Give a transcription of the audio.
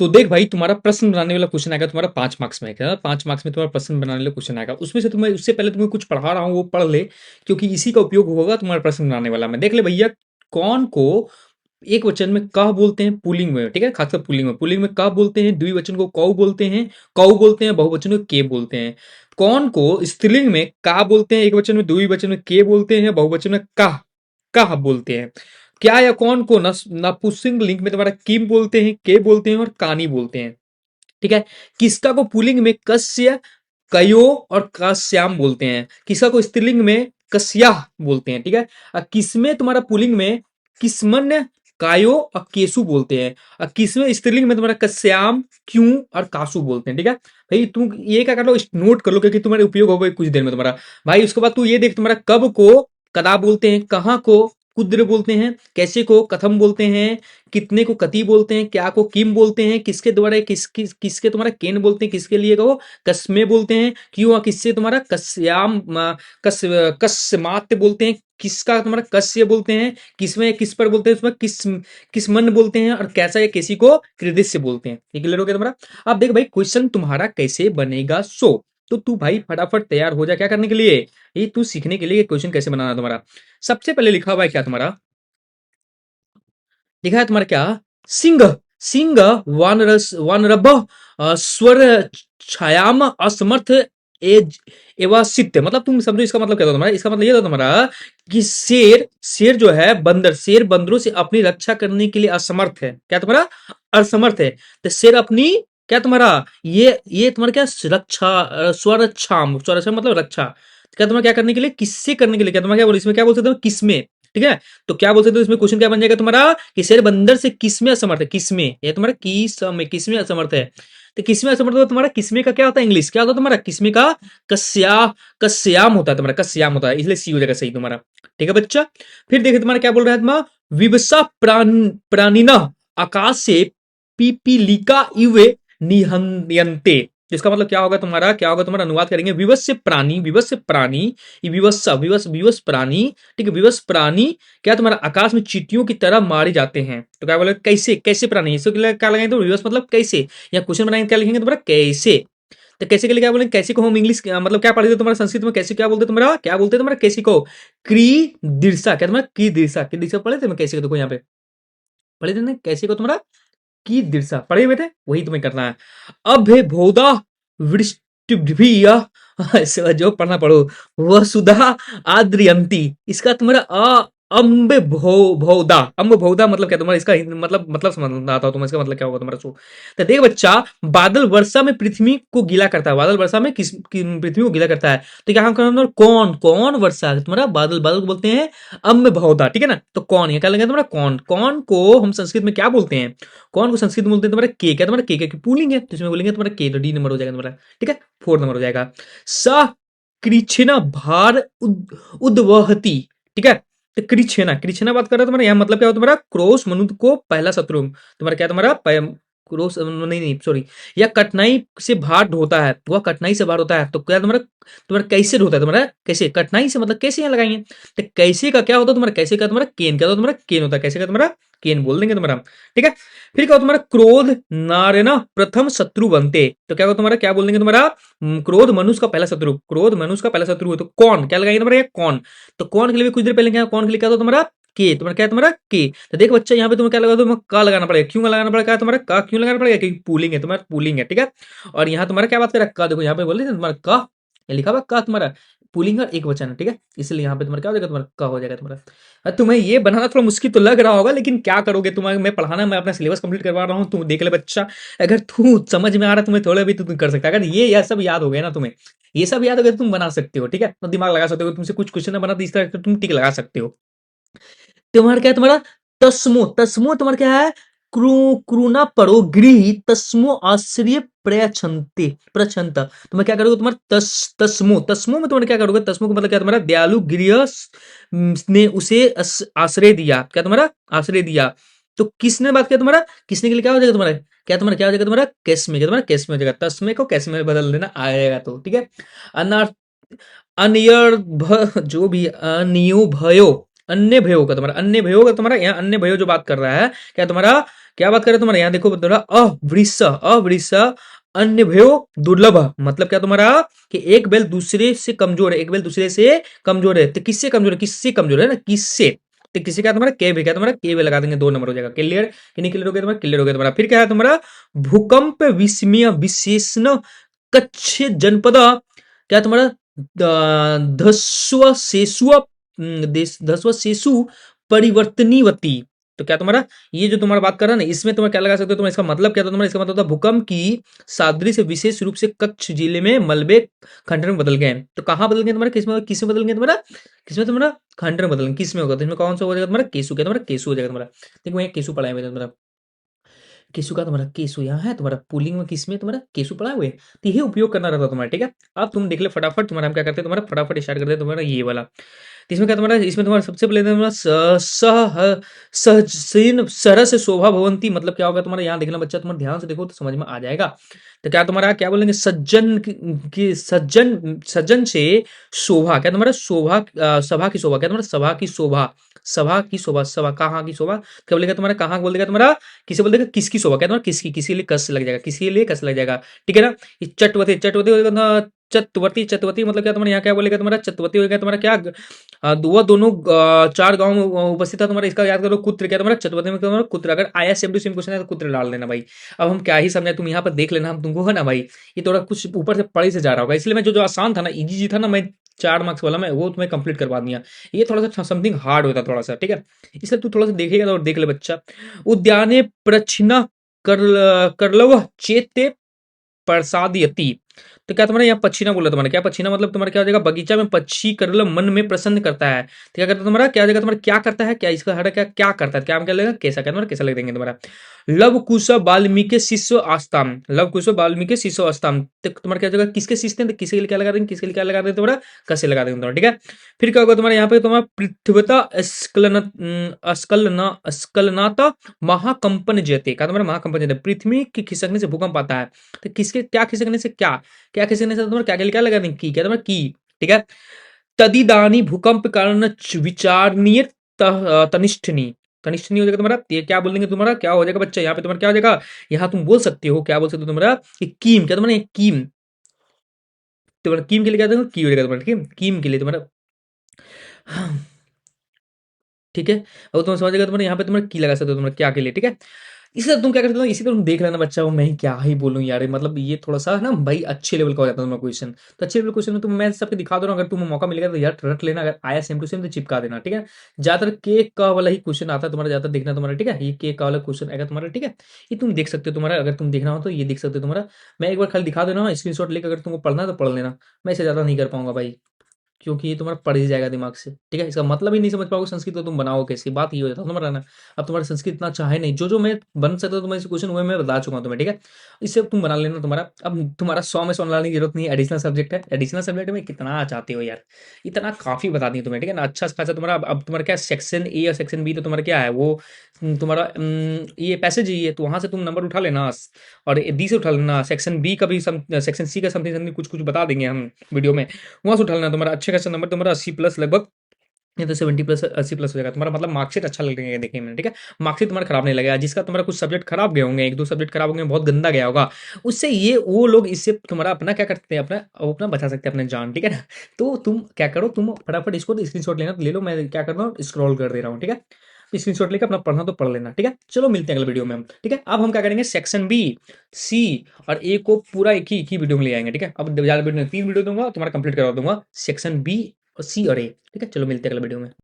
तो देख भाई, तुम्हारा प्रश्न बनाने वाला क्वेश्चन आएगा तुम्हारा 5 मार्क्स में आएगा। 5 मार्क्स में तुम्हारा प्रश्न बनाने वाला क्वेश्चन आएगा, उसमें से तुम्हें उससे पहले तुम्हें कुछ पढ़ा रहा हूँ वो पढ़ ले, क्योंकि इसी का उपयोग होगा तुम्हारा प्रश्न बनाने वाला में। देख ले भैया, कौन को एक वचन में कह बोलते हैं पुल्लिंग में, ठीक है, खासकर पुल्लिंग में कह बोलते हैं, द्विवचन को कौ बोलते हैं, बहुवचन को के बोलते हैं। कौन को स्त्रीलिंग में का बोलते हैं, एक वचन में, द्विवचन में के बोलते हैं, बहुवचन में कह बोलते हैं। क्या या कौन को नपुंसक लिंग में तुम्हारा किम बोलते हैं, के बोलते हैं और कानी बोलते हैं, ठीक है। किसका को पुल्लिंग में कस्य, कयो और कश्याम बोलते हैं। किसका को स्त्रीलिंग में कस्या बोलते हैं, ठीक है। और किसमें तुम्हारा पुल्लिंग में किस्मन्य, कायो और केसु बोलते हैं। और किसमें स्त्रीलिंग में तुम्हारा कश्याम, क्यों और कासु बोलते हैं, ठीक है। भाई तुम ये क्या कर लो, नोट कर लो, क्योंकि तुम्हारे उपयोग होगा कुछ देर में तुम्हारा। भाई उसके बाद तू ये देख, तुम्हारा कब को कदा बोलते हैं, कहाँ को कुद्र बोलते हैं, कैसे को कथम बोलते हैं, कितने को कति बोलते हैं, क्या को किम बोलते हैं, किसके द्वारा किसके तुम्हारा केन बोलते हैं, किसके लिए को कस्मे बोलते हैं, क्यों और किससे तुम्हारा कस्याम कस कस्मात बोलते हैं, किसका तुम्हारा कस्य बोलते हैं, किसमें किस पर बोलते हैं, उसमें किसमन बोलते हैं, और कैसा या किसी को कृदिश बोलते हैं। ये क्लियर हो गया तुम्हारा। अब देख भाई, क्वेश्चन तुम्हारा कैसे बनेगा, तो तू भाई फटाफट तैयार हो जा, क्या करने के लिए, ये तू सीखने के लिए क्वेश्चन कैसे बनाना तुम्हारा। सबसे पहले लिखा हुआ है क्या तुम्हारा, लिखा है तुम्हारा क्या, सिंह, सिंह वानरब स्वर छायाम असमर्थ एज एवं सित्य। मतलब तुम समझो इसका मतलब क्या था तुम्हारा, इसका मतलब ये था तुम्हारा कि शेर, शेर जो है बंदर, शेर बंदरों से अपनी रक्षा करने के लिए असमर्थ है। क्या तुम्हारा, असमर्थ है। तो शेर अपनी, क्या तुम्हारा, ये तुम्हारा क्या, रक्षा, स्वरक्षाम, स्वरक्षा मतलब रक्षा। क्या तुम्हारा क्या करने के लिए, किससे करने के लिए, क्या तुम्हारा क्या बोल, इसमें क्या बोल सकते हो, किसमें, ठीक है। तो क्या बोल सकते हो इसमें, क्वेश्चन क्या बन जाएगा तुम्हारा कि शेर बंदर से किसमें असमर्थ है, किसमें, ये तुम्हारा किसमें असमर्थ है। तो किसमें असमर्थ होता है तुम्हारा, किसमें का क्या होता है, इंग्लिश क्या होता है तुम्हारा, किसमें का कस्या, कस्याम होता है तुम्हारा, कस्याम होता है, इसलिए सी हो जाएगा सही तुम्हारा, ठीक है बच्चा। फिर देखिए तुम्हारा क्या बोल रहा है तुम्हारा, विवसा प्राणिना आकाश से पीपीलिका इवे निहंयन्ते। जिसका मतलब क्या होगा तुम्हारा, क्या होगा तुम्हारा, अनुवाद करेंगे, विवश से प्राणी, विवश से प्राणी, ये विवस्सा, विवश विवश प्राणी, ठीक है, विवश प्राणी क्या तुम्हारा आकाश में चींटियों की तरह मारे जाते हैं। तो क्या बोले, कैसे, कैसे प्राणी, इसको क्या लगाएंगे तो विवश मतलब कैसे, या क्वेश्चन बनाएंगे क्या लिखेंगे तुम्हारा, कैसे। तो कैसे के लिए क्या बोलेंगे, कैसे को हम इंग्लिश मतलब क्या पढ़े थे तुम्हारा संस्कृत में, कैसे क्या बोलते तुम्हारा, क्या बोलते तुम्हारा कैसे को, क्री दिरसा, क्या तुम्हारा की दिरसा, की दिरसा पढ़े थे मैं कैसे को, देखो यहाँ पे पढ़े थे ना कैसे को तुम्हारा की दिरसा पढ़े हुए थे, वही तुम्हें करना है। अभे भोदा वृष्टिभिया जो पढ़ना पढ़ो, वह सुधा आद्रियंती, इसका तुम्हारा अम्ब भौदा, अम्ब भौदा मतलब क्या तुम्हारा, इसका मतलब समझना आता हो तुम्हें, इसका मतलब क्या होगा तुम्हारा तो देख बच्चा, बादल वर्षा में पृथ्वी को गीला करता है, बादल वर्षा में पृथ्वी को गीला करता है। तो क्या हम करना, कौन कौन वर्षा तुम्हारा, बादल, बादल को बोलते हैं अम्ब भौदा, ठीक है ना। तो कौन, ये क्या लगेगा तुम्हारा, कौन, कौन को हम संस्कृत में क्या बोलते हैं, कौन को संस्कृत में बोलते हैं तुम्हारा के, क्या तुम्हारा के पुलिंग है, तो इसमें बोलेंगे तुम्हारा के, तो डी नंबर हो जाएगा तुम्हारा, ठीक है, 4 नंबर हो जाएगा। स कृच्छिना भार उद्वहती, ठीक है। तो कृच्छिना, कृच्छिना बात कर रहा है तुम्हारा, यहाँ मतलब क्या हो तुम्हारा, क्रोश मनुष्य को पहला शत्रु, तुम्हारा क्या तुम्हारा क्रोश, नहीं नहीं सॉरी, या कठिनाई से भार ढोता है, वह कठिनाई से भार होता है। तो क्या तुम्हारा, तुम्हारा कैसे ढोता है तुम्हारा, कैसे, कठिनाई से मतलब कैसे यहाँ लगाएंगे। तो कैसे का क्या होता है तुम्हारा, कैसे का तुम्हारा केन, क्या होता है तुम्हारा केन होता है, कैसे का तुम्हारा केन बोल देंगे तुम्हारा, ठीक है। फिर क्या होता तुम्हारा, क्रोध नारेना प्रथम शत्रु बनते। तो क्या होगा तुम्हारा, क्या बोल देंगे तुम्हारा, क्रोध मनुष्य का पहला शत्रु, क्रोध मनुष्य का पहला शत्रु है। तो कौन क्या लगाएंगे तुम्हारा, कौन। तो कौन के लिए भी कुछ देर पहले क्या, कौन के लिए क्या होता तुम्हारा के, तुम्हारा क्या है तुम्हारा के। तो देख बच्चा, यहाँ पे तुम्हें क्या लगा, तुम्हें का लगाना पड़ेगा, क्यों लगाना पड़ेगा तुम्हारा, का क्यों लगाना पड़ेगा, क्योंकि पूलिंग है तुम्हारा, पूलिंग है, ठीक है। और यहाँ तुम्हारा क्या बात कर रहा है, का, देखो यहाँ पे बोल रहे तुम्हारा का, ये लिखा हुआ का तुम्हारा पुलिंग और एक वचन है, ठीक है, इसलिए यहाँ पे तुम्हारा क्या हो जाएगा, तुम्हारा का हो जाएगा तुम्हारा। तुम्हें ये बनाना थोड़ा मुश्किल तो लग रहा होगा, लेकिन क्या करोगे, तुम्हें मैं पढ़ाना, मैं अपना सिलेबस कंप्लीट करवा रहा हूँ, तुम देख ले बच्चा। अगर तू समझ में आ रहा है तुम्हें थोड़ा भी, तो तुम कर सकता है। अगर ये सब याद हो गया ना तुम्हें, ये सब याद हो गया तो तुम बना सकते हो, ठीक है, तो दिमाग लगा सकते हो, तुमसे कुछ क्वेश्चन बना तो इस तरह तुम टिक लगा सकते हो। तुम्हारा क्या है तुम्हारा, तस्मो, तस्मो तुम्हारा क्या है, क्रूना परो गृह तस्मो आश्रय प्रयछन्ते प्रछंत। तुम्हें क्या करोगे तुम्हारा तस्मो, तस्मो में तुम्हारे क्या करोगे, तस्मो का मतलब क्या तुम्हारा, दयालु गृह ने उसे आश्रय दिया, क्या तुम्हारा आश्रय दिया। तो किसने बात किया तुम्हारा, किसने के लिए क्या हो जाएगा तुम्हारा, क्या तुम्हारा क्या हो जाएगा तुम्हारा कैस में, क्या तुम्हारा कैस में हो जाएगा, तस्मे को कैस में बदल देना आएगा, तो ठीक है। अनार्थ अनियर जो भी अनियो भयो, अन्य भयो का तुम्हारा, अन्य भयो का तुम्हारा, यहाँ अन्य भयो जो बात कर रहा है क्या तुम्हारा, क्या बात करें तुम्हारे यहाँ देखो तुम्हारा अवृष अन्यभ्यो दुर्लभ, मतलब क्या तुम्हारा कि एक बैल दूसरे से कमजोर है, एक बैल दूसरे से कमजोर है, तो किससे कमजोर है, किससे कमजोर है ना, किससे, तो किसी का तुम्हारा के भी क्या तुम्हारा के भी लगा देंगे, 2 नंबर हो जाएगा। क्लियर कि नहीं क्लियर हो गया तुम्हारा, क्लियर हो गया तुम्हारा। फिर क्या है तुम्हारा भूकंप विस्मय विशेषण कच्छ जनपद, क्या तुम्हारा धस्व शेषु धस्व शेषु परिवर्तनीवती, तो क्या तुम्हारा ये जो तुम्हारा बात कर रहा है ना, इसमें तुम्हें क्या लगा सकते हो, तुम्हारा इसका मतलब क्या था तुम्हारा, इसका मतलब था भूकंप की सादृश्य विशेष रूप से कच्छ जिले में मलबे खंडर में बदल गए। तो कहाँ बदल गए तुम्हारा, किस में बदल गए तुम्हारा, किसमें तुम्हारा खंडर में बदल गए, किस में होगा, तो इसमें कौन सा हो जाएगा तुम्हारा केसु, क्या तुम्हारा केसु हो जाएगा तुम्हारा। देखो वहीं केसु पढ़ाए हुए तुम्हारा, केसु का तुम्हारा केसु यहाँ है तुम्हारा पुलिंग में, किसमें तुम्हारा केसु पड़ा हुए, तो ये उपयोग करना रहता तुम्हारा, ठीक है। अब तुम देख ले फटाफट तुम्हारा, हम क्या करते हैं तुम्हारा फटाफट स्टार्ट करते हैं तुम्हारा ये वाला। तो इसमें क्या तुम्हारा, इसमें तुम्हारा सबसे पहले तुम्हारा सहसीन सरस शोभा भवंती, मतलब क्या होगा तुम्हारा, यहाँ देखना बच्चा, तुम्हारा ध्यान से देखो तो समझ में आ जाएगा। तो क्या तुम्हारा क्या बोलेंगे, सज्जन की सज्जन सज्जन से शोभा, क्या तुम्हारा शोभा सभा की शोभा, क्या तुम्हारा सभा की शोभा, सभा की शोभा, सभा कहाँ की शोभा, क्या बोलेगा तुम्हारा, कहाँ बोल देगा तुम्हारा, किसे बोल देगा, किसकी शोभा, क्या तुम्हारा किसकी, किसी लिए कस लग जाएगा, किसी लिए कस लग जाएगा, ठीक है ना। ये चटवती चटवती हो जाएगा ना, चतवती चतवती मतलब क्या तुम्हारे यहाँ क्या बोलेगा तुम्हारा, चतवती हो गया तुम्हारा क्या, वह दोनों 4 गांव में उपस्थित था तुम्हारा, इसका याद करो कुत्र, क्या तुम्हारा चतुर्थी में तुम्हारा कुत्र, अगर आया सेम टू सेम क्वेश्चन है तो कुत्र डाल देना भाई। अब हम क्या ही समझे, तुम यहाँ पर देख लेना, हम तुमको है ना भाई, ये थोड़ा कुछ ऊपर से पढ़े से जा रहा होगा, इसलिए मैं जो जो आसान था ना, इजी था ना, मैं 4 मार्क्स वाला मैं वो तुम्हें कंप्लीट करवा दिया। ये थोड़ा सा समथिंग हार्ड होता थोड़ा सा, ठीक है, इसलिए तू थोड़ा सा देखेगा और देख ले बच्चा। उद्याने प्रच्छिन्न कर करलव चेते प्रसादयति, तो क्या तुम्हारे यहाँ पक्षीना बोला तुम्हारा, क्या पक्षीना मतलब तुम्हारा क्या हो जाएगा, बगीचा में पक्षी करल मन में प्रसन्न करता है, तो क्या करता है तुम्हारा, क्या हो जाएगा तुम्हारा, क्या करता है, क्या इसका हटा, क्या क्या करता है, क्या हम क्या लगेगा, कैसा, क्या तुम्हारा कैसा लग देंगे तुम्हारा। लव कुश वाल्मीकि शिष्य आस्ताम, लव कुश वाल्मीकि शिष्य आस्ताम, तो तुम्हारा क्या हो जाएगा, किसके शिष्य हैं, तो किसके लिए क्या लगा देंगे, किसके लिए क्या लगा देंगे तुम्हारा, कैसे लगा देंगे तुम्हारा, ठीक है। फिर क्या होगा तुम्हारे यहाँ पे तुम्हारा पृथ्वता अस्कलनाता महाकंपन जयते, क्या तुम्हारा महाकंपन जयते, पृथ्वी की खिसकने से भूकंप आता है, तो किसके क्या खिसकने से, क्या क्या खिसकने से तुम्हारा, क्या लगा देंगे की, क्या तुम्हारा की, ठीक है। तदिदानी भूकंप कारण विचारणीय तनिष्ठनी, तनिष्ठनी हो जाएगा तुम्हारा, ये क्या बोल देंगे तुम्हारा, क्या हो जाएगा बच्चा, यहाँ पे तुम्हारा क्या हो जाएगा, यहाँ तुम बोल सकते हो, क्या बोल सकते हो तुम्हारा, कीम, क्या तुम्हारा कीम, तुम्हारा कीम के लिए क्या देंगे, की हो जाएगा तुम्हारा, ठीक है, कीम के लिए तुम्हारा, हाँ, ठीक है। और तुम समझ गए तुम्हारे यहाँ पे तुम्हारा की लगा सकते हो तुम्हारा क्या के लिए, ठीक है। इसलिए तुम क्या करते हो, इसी तरह तुम देख लेना बच्चा, वो मैं ही क्या ही बोलूँ यार, मतलब ये थोड़ा सा ना भाई अच्छे लेवल का हो जाता है तुम्हारा क्वेश्चन, तो अच्छे लेवल क्वेश्चन में तुम मैं सबके दिखा दो ना, अगर तुम्हें मौका मिलेगा तो यार रट लेना, अगर आया सेम टू सेम तो चिपका देना, ठीक है। ज्यादातर के का वाला ही क्वेश्चन आता है तुम्हारा, ज्यादा देखना तुम्हारा, ठीक है, ये के का वाला क्वेश्चन आएगा तुम्हारा, ठीक है। ये तुम देख सकते हो तुम्हारा, अगर तुम देखना हो तो ये देख सकते हो तुम्हारा, मैं एक बार खाली दिखा देना स्क्रीनशॉट लेकर, अगर तुमको पढ़ना है तो पढ़ लेना, मैं इसे ज्यादा नहीं कर पाऊंगा भाई, क्योंकि ये तुम्हारा पड़ ही जाएगा दिमाग से, ठीक है। इसका मतलब ही नहीं समझ पाओगे संस्कृत तो तुम बनाओ कैसे, बात ये हो जाता है तुम्हारा ना। अब तुम्हारा संस्कृत इतना चाहे नहीं, जो जो मैं बन सकता हूँ तुम्हारे क्वेश्चन हुए मैं बता चुका हूँ तुम्हें, ठीक है। इससे तुम बना लेना तुम्हारा, अब तुम्हारा 100 में 100 लाने की जरूरत नहीं है, एडिशनल सब्जेक्ट है, एडिशनल सब्जेक्ट में कितना चाहते हो यार, इतना काफी बता दिए तुम्हें, ठीक है ना। अच्छा खासा तुम्हारा अब तुम्हारा क्या सेक्शन ए और सेक्शन बी, तो तुम्हारा क्या है वो तुम्हारा ये पैसेज ही है, तो वहां से तुम नंबर उठा लेना, और डी से उठा लेना, सेक्शन बी का भी सेक्शन सी का समथिंग समथिंग कुछ कुछ बता देंगे हम वीडियो में, वहां से उठा लेना तुम्हारा अच्छे खासा नंबर तुम्हारा 80 प्लस लगभग, नहीं तो 70 प्लस 80 प्लस हो जाएगा तुम्हारा, मतलब मार्कशीट अच्छा लगेगा देखने में, ठीक है। मार्कशीट तुम्हारा खराब नहीं लगेगा, जिसका तुम्हारा कुछ सब्जेक्ट खराब गए होंगे, 1-2 सब्जेक्ट खराब होंगे, बहुत गंदा गया होगा, उससे ये वो लोग इससे तुम्हारा अपना क्या करते हैं, अपना वो अपना बचा सकते हैं अपने जान, ठीक है ना। तो तुम क्या करो, तुम फटाफट इसको स्क्रीनशॉट लेना ले लो, मैं क्या कर रहा हूँ स्क्रॉल कर दे रहा हूँ, ठीक है। स्क्रीनशॉट लेकर अपना पढ़ना तो पढ़ लेना, ठीक है। चलो मिलते हैं अगले वीडियो में हम, ठीक है। अब हम क्या करेंगे, सेक्शन बी, सी और ए को पूरा एक ही वीडियो में ले आएंगे, ठीक है। अब ज्यादा वीडियो 3 वीडियो दूंगा तुम्हारा कंप्लीट करवा दूंगा, सेक्शन बी और सी और ए, ठीक है। चलो मिलते हैं अगले वीडियो में।